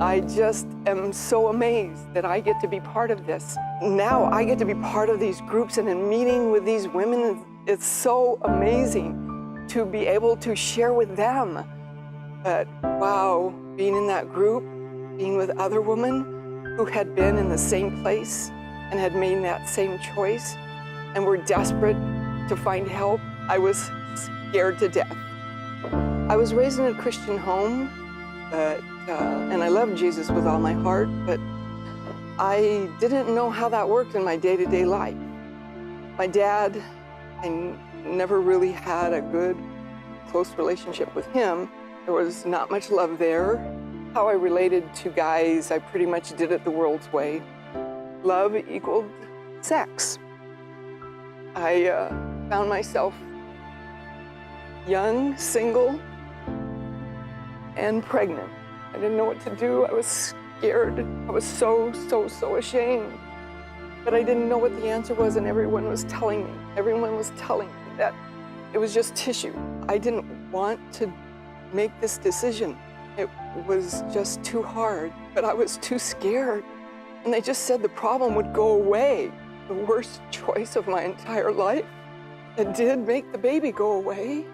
I just am so amazed that I get to be part of this. Now I get to be part of these groups and in meeting with these women. It's so amazing to be able to share with them. But wow, being in that group, being with other women who had been in the same place and had made that same choice and were desperate to find help, I was scared to death. I was raised in a Christian home, and I love Jesus with all my heart, but I didn't know how that worked in my day-to-day life. My dad, I never really had a good, close relationship with him. There was not much love there. How I related to guys, I pretty much did it the world's way. Love equaled sex. I found myself young, single, and pregnant. I didn't know what to do. I was scared. I was so ashamed. But I didn't know what the answer was, and everyone was telling me. Everyone was telling me that it was just tissue. I didn't want to make this decision. It was just too hard, but I was too scared. And they just said the problem would go away. The worst choice of my entire life. It did make the baby go away,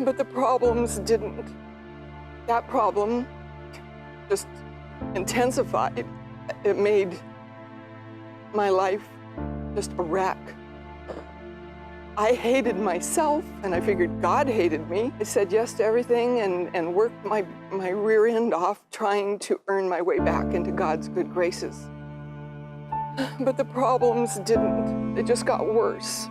but the problems didn't. That problem just intensified. It made my life just a wreck. I hated myself, and I figured God hated me. I said yes to everything and worked my rear end off trying to earn my way back into God's good graces. But the problems didn't. It just got worse.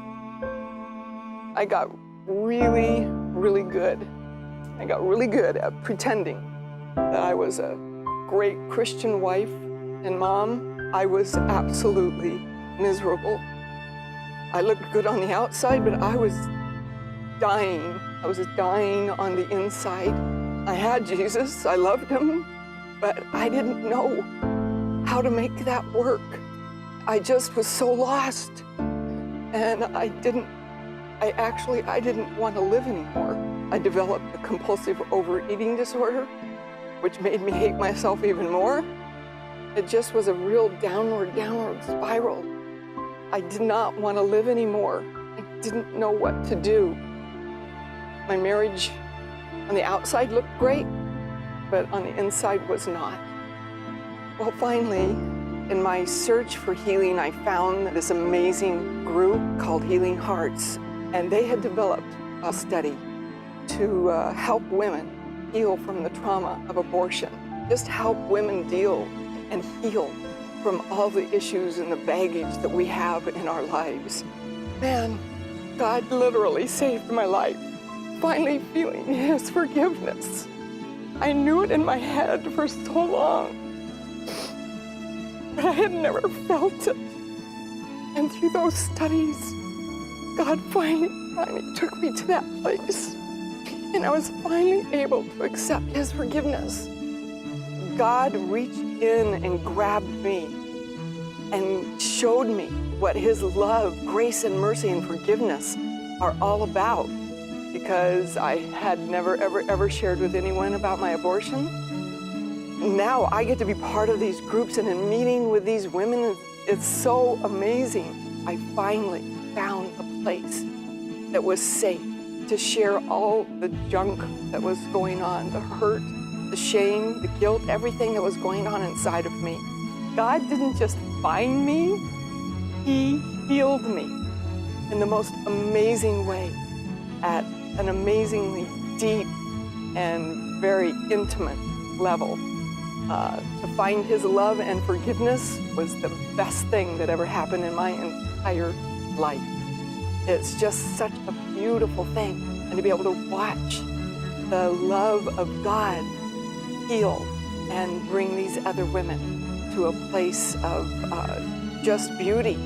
I got really good. I got really good at pretending that I was a great Christian wife and mom. I was absolutely miserable. I looked good on the outside, but I was dying. I was dying on the inside. I had Jesus, I loved him, but I didn't know how to make that work. I just was so lost. And I didn't want to live anymore. I developed a compulsive overeating disorder, which made me hate myself even more. It just was a real downward spiral. I did not want to live anymore. I didn't know what to do. My marriage on the outside looked great, but on the inside was not. Well, finally, in my search for healing, I found this amazing group called Healing Hearts, and they had developed a study to help women heal from the trauma of abortion, just help women deal and heal from all the issues and the baggage that we have in our lives. Man, God literally saved my life, finally feeling his forgiveness. I knew it in my head for so long, but I had never felt it. And through those studies, God finally took me to that place. And I was finally able to accept his forgiveness. God reached in and grabbed me and showed me what his love, grace, and mercy and forgiveness are all about. Because I had never, ever shared with anyone about my abortion. Now I get to be part of these groups and in meeting with these women. It's so amazing. I finally found a place that was safe to share all the junk that was going on, the hurt, the shame, the guilt, everything that was going on inside of me. God didn't just find me, he healed me in the most amazing way at an amazingly deep and very intimate level. To find his love and forgiveness was the best thing that ever happened in my entire life. It's just such a beautiful thing, and to be able to watch the love of God heal and bring these other women to a place of just beauty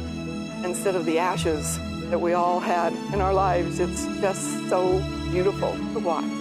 instead of the ashes that we all had in our lives. It's just so beautiful to watch.